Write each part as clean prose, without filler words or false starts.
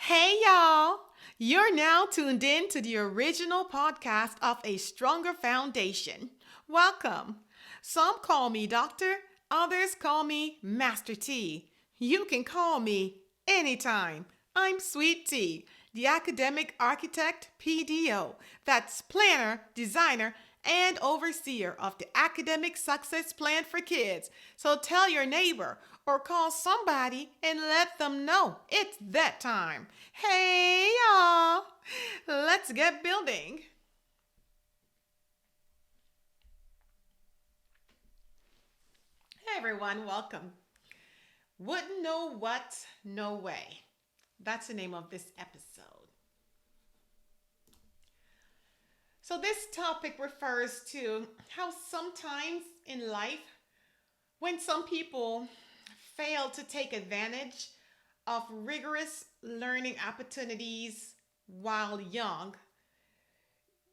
Hey, y'all! You're now tuned in to the original podcast of A Stronger Foundation. Welcome. Some call me Doctor, others call me Master T. You can call me anytime. I'm Sweet T, the academic architect PDO. That's planner, designer, and overseer of the academic success plan for kids. So tell your neighbor or call somebody and let them know it's that time. Hey, y'all! Let's get building. Hey, everyone, welcome. Wouldn't know what? No way. That's the name of this episode. So, this topic refers to how sometimes in life, when some people fail to take advantage of rigorous learning opportunities while young,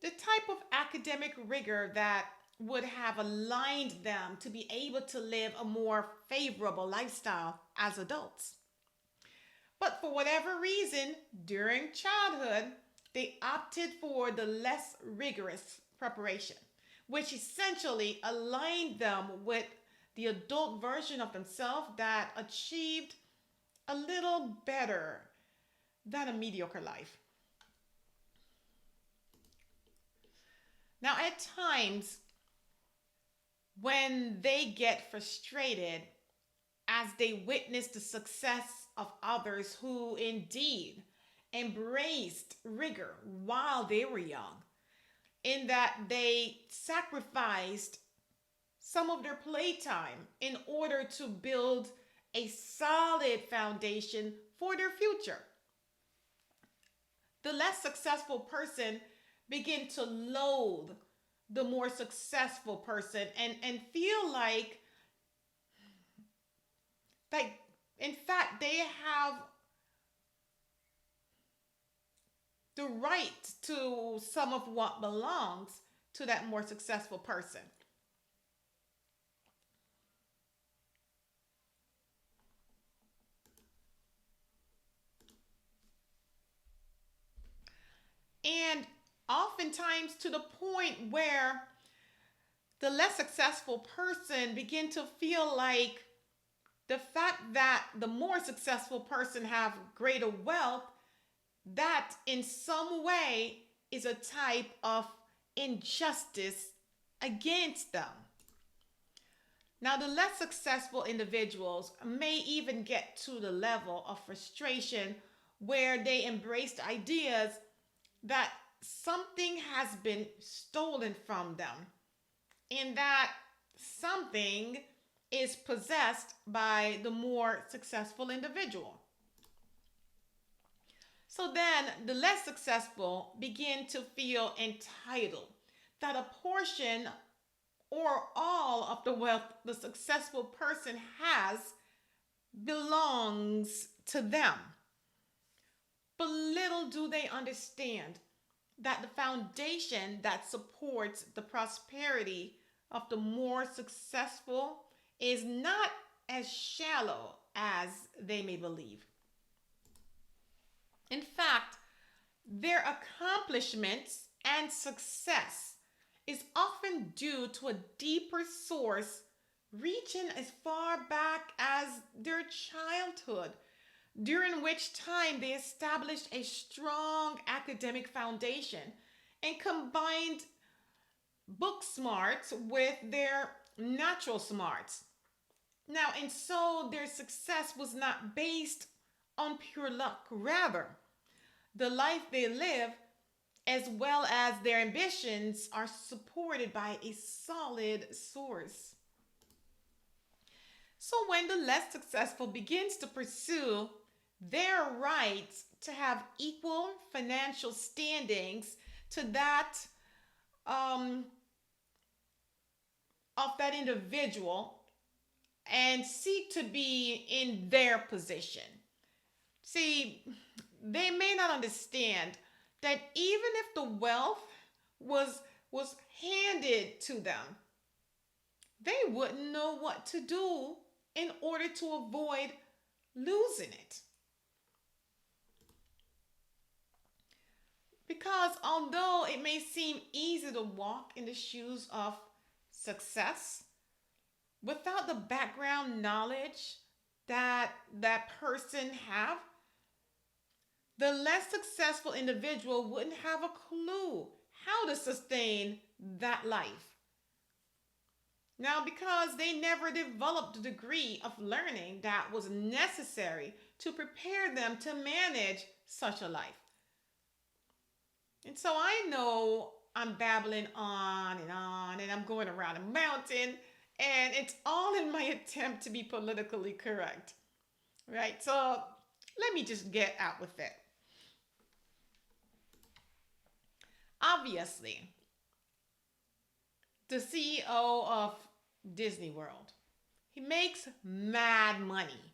the type of academic rigor that would have aligned them to be able to live a more favorable lifestyle as adults. But for whatever reason, during childhood, they opted for the less rigorous preparation, which essentially aligned them with the adult version of themselves that achieved a little better than a mediocre life. Now, at times, when they get frustrated as they witness the success of others who indeed embraced rigor while they were young, in that they sacrificed some of their playtime in order to build a solid foundation for their future. The less successful person begin to loathe the more successful person and feel like in fact they have the right to some of what belongs to that more successful person. And oftentimes to the point where the less successful person begin to feel like the fact that the more successful person have greater wealth, that in some way is a type of injustice against them. Now, the less successful individuals may even get to the level of frustration where they embrace ideas that something has been stolen from them and that something is possessed by the more successful individual. So then the less successful begin to feel entitled that a portion or all of the wealth the successful person has belongs to them. But little do they understand that the foundation that supports the prosperity of the more successful is not as shallow as they may believe. In fact, their accomplishments and success is often due to a deeper source reaching as far back as their childhood, during which time they established a strong academic foundation and combined book smarts with their natural smarts. Now, and so their success was not based on pure luck. Rather, the life they live, as well as their ambitions, are supported by a solid source. So, when the less successful begins to pursue their rights to have equal financial standings to that um, of that individual and seek to be in their position. See, they may not understand that even if the wealth was handed to them, they wouldn't know what to do in order to avoid losing it. Because although it may seem easy to walk in the shoes of success, without the background knowledge that that person have, the less successful individual wouldn't have a clue how to sustain that life. Now, because they never developed the degree of learning that was necessary to prepare them to manage such a life. And so I know I'm babbling on, and I'm going around a mountain, and it's all in my attempt to be politically correct, right? So let me just get out with it. Obviously, the CEO of Disney World, he makes mad money.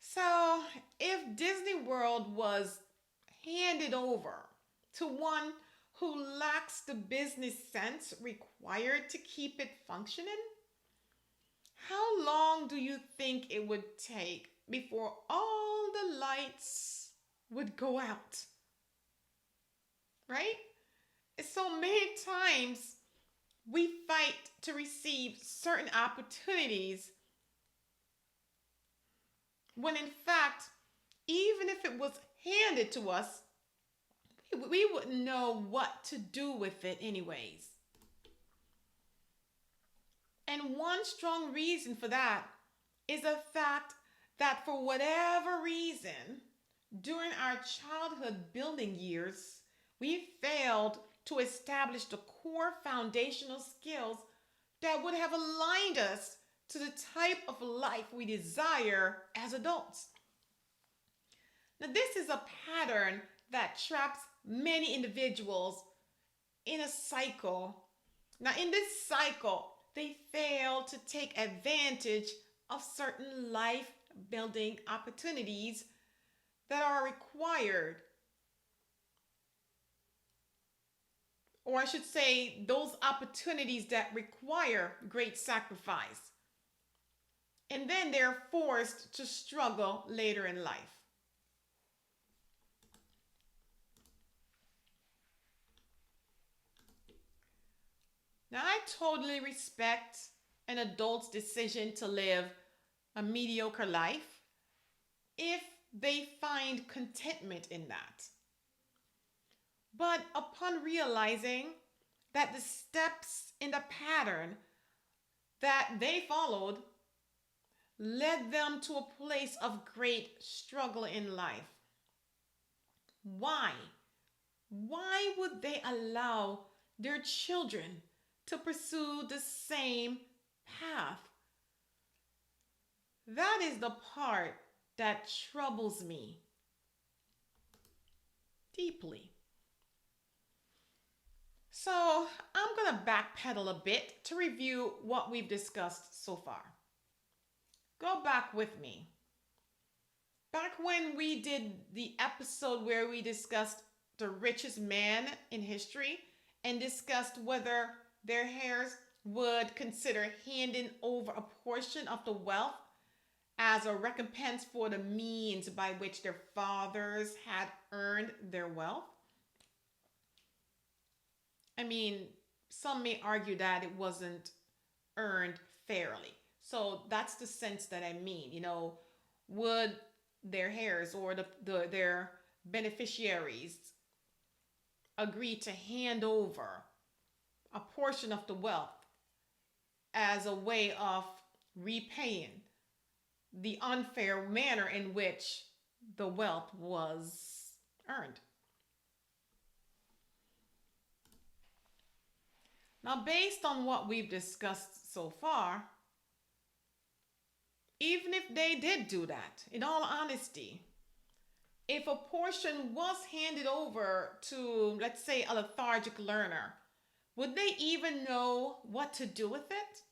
So if Disney World was handed over to one who lacks the business sense required to keep it functioning, how long do you think it would take before all the lights would go out? Right? So many times we fight to receive certain opportunities when in fact, even if it was handed to us, we wouldn't know what to do with it anyways. And one strong reason for that is the fact that for whatever reason, during our childhood building years, we failed to establish the core foundational skills that would have aligned us to the type of life we desire as adults. Now, this is a pattern that traps many individuals in a cycle. Now, in this cycle, they fail to take advantage of certain life building opportunities that are required, or I should say, those opportunities that require great sacrifice. And then they're forced to struggle later in life. Now, I totally respect an adult's decision to live a mediocre life if they find contentment in that. But upon realizing that the steps in the pattern that they followed led them to a place of great struggle in life, why? Why would they allow their children to pursue the same path? That is the part that troubles me deeply. So I'm going to backpedal a bit to review what we've discussed so far. Go back with me. Back when we did the episode where we discussed the richest man in history and discussed whether their heirs would consider handing over a portion of the wealth as a recompense for the means by which their fathers had earned their wealth. I mean, some may argue that it wasn't earned fairly. So that's the sense that I mean. Would their heirs or their beneficiaries agree to hand over a portion of the wealth as a way of repaying the unfair manner in which the wealth was earned? Now, based on what we've discussed so far, even if they did do that, in all honesty, if a portion was handed over to, let's say, a lethargic learner, would they even know what to do with it?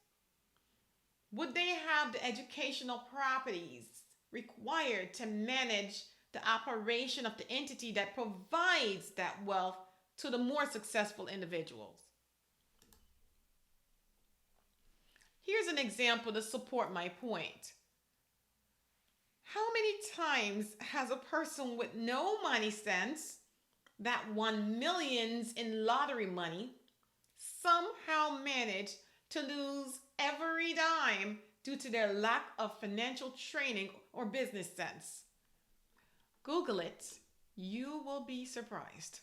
Would they have the educational properties required to manage the operation of the entity that provides that wealth to the more successful individuals? Here's an example to support my point. How many times has a person with no money sense that won millions in lottery money somehow manage to lose every dime due to their lack of financial training or business sense. Google it. You will be surprised.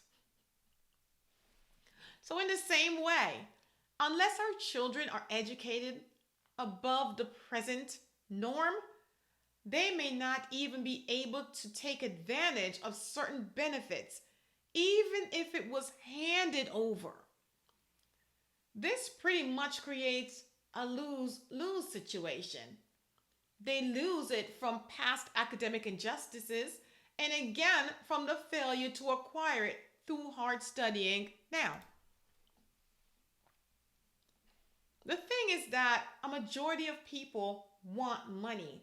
So, in the same way, unless our children are educated above the present norm, they may not even be able to take advantage of certain benefits, even if it was handed over. This pretty much creates a lose lose situation. They lose it from past academic injustices and again from the failure to acquire it through hard studying now. The thing is that a majority of people want money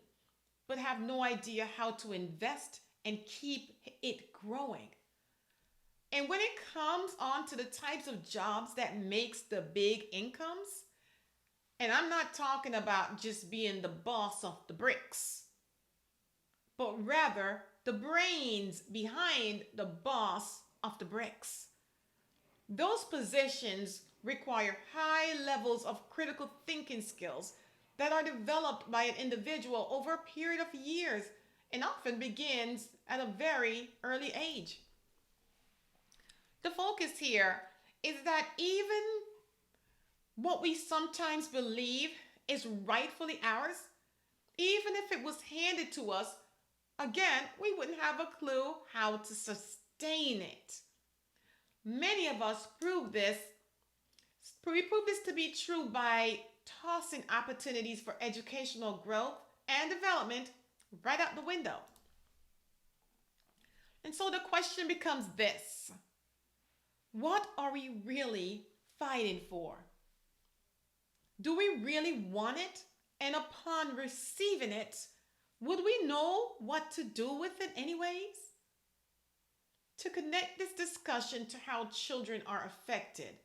but have no idea how to invest and keep it growing. And when it comes on to the types of jobs that makes the big incomes, and I'm not talking about just being the boss of the bricks, but rather the brains behind the boss of the bricks. Those positions require high levels of critical thinking skills that are developed by an individual over a period of years and often begins at a very early age. The focus here is that even what we sometimes believe is rightfully ours, even if it was handed to us, again, we wouldn't have a clue how to sustain it. Many of us we prove this to be true by tossing opportunities for educational growth and development right out the window. And so the question becomes this: what are we really fighting for? Do we really want it? And upon receiving it, would we know what to do with it anyways? To connect this discussion to how children are affected,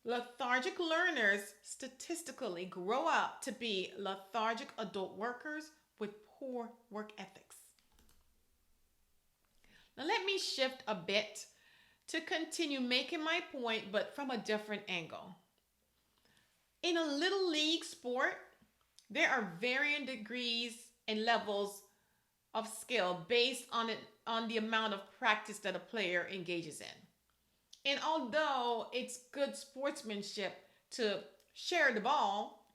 lethargic learners statistically grow up to be lethargic adult workers with poor work ethics. Now, let me shift a bit to continue making my point, but from a different angle. In a little league sport, there are varying degrees and levels of skill based on the amount of practice that a player engages in. And although it's good sportsmanship to share the ball,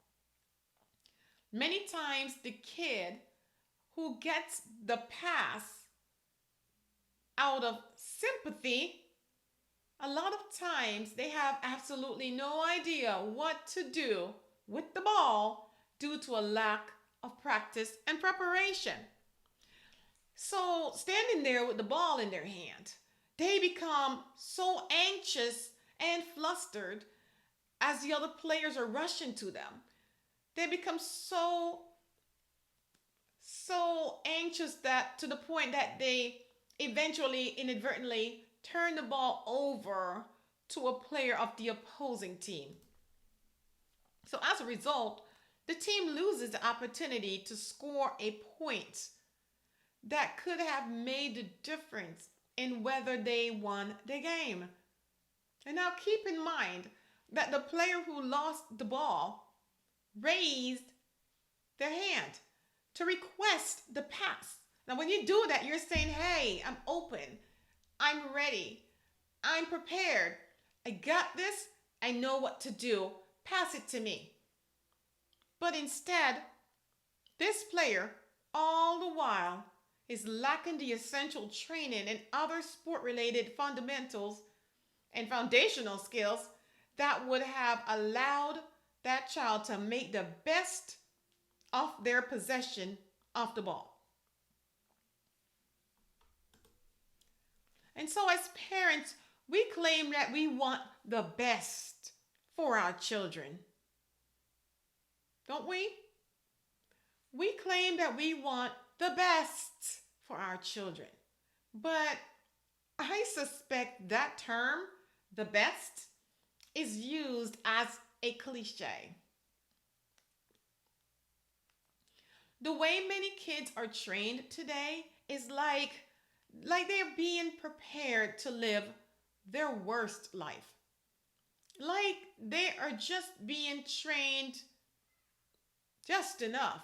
many times the kid who gets the pass out of sympathy, a lot of times they have absolutely no idea what to do with the ball due to a lack of practice and preparation. So, standing there with the ball in their hand, they become so anxious and flustered as the other players are rushing to them. They become so anxious that to the point that they eventually inadvertently turn the ball over to a player of the opposing team. So as a result, the team loses the opportunity to score a point that could have made the difference in whether they won the game. And now keep in mind that the player who lost the ball raised their hand to request the pass. Now, when you do that, you're saying, hey, I'm open, I'm ready, I'm prepared, I got this, I know what to do, pass it to me. But instead, this player, all the while, is lacking the essential training and other sport related fundamentals and foundational skills that would have allowed that child to make the best of their possession of the ball. And so, as parents, we claim that we want the best for our children, don't we? We claim that we want the best for our children. But I suspect that term, the best, is used as a cliche. The way many kids are trained today is like like they're being prepared to live their worst life. Like they are just being trained just enough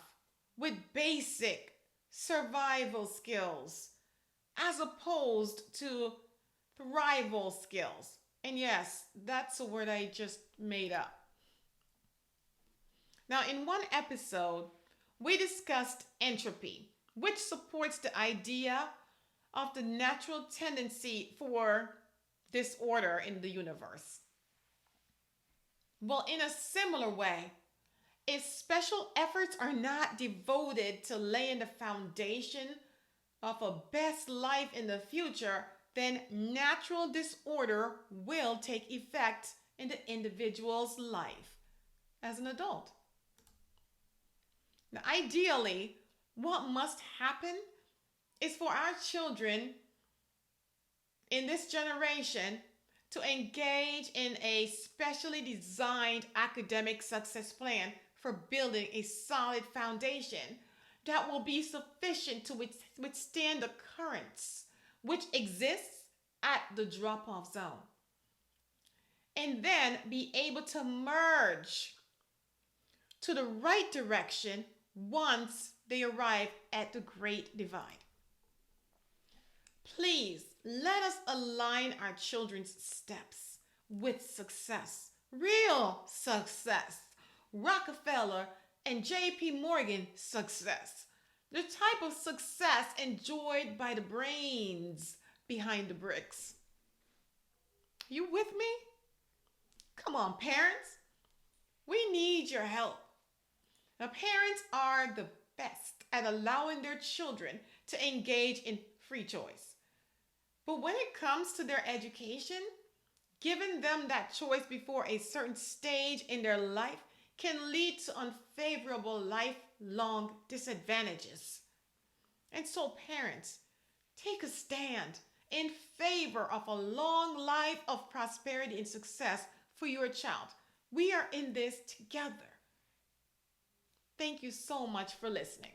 with basic survival skills as opposed to thrival skills. And yes, that's a word I just made up. Now, in one episode, we discussed entropy, which supports the idea of the natural tendency for disorder in the universe. Well, in a similar way, if special efforts are not devoted to laying the foundation of a best life in the future, then natural disorder will take effect in the individual's life as an adult. Now, ideally, what must happen is for our children in this generation to engage in a specially designed academic success plan for building a solid foundation that will be sufficient to withstand the currents which exists at the drop-off zone, and then be able to merge to the right direction once they arrive at the Great Divide. Please let us align our children's steps with success, real success, Rockefeller and JP Morgan success, the type of success enjoyed by the brains behind the bricks. You with me? Come on, parents. We need your help. Now, parents are the best at allowing their children to engage in free choice. But when it comes to their education, giving them that choice before a certain stage in their life can lead to unfavorable lifelong disadvantages. And so, parents, take a stand in favor of a long life of prosperity and success for your child. We are in this together. Thank you so much for listening.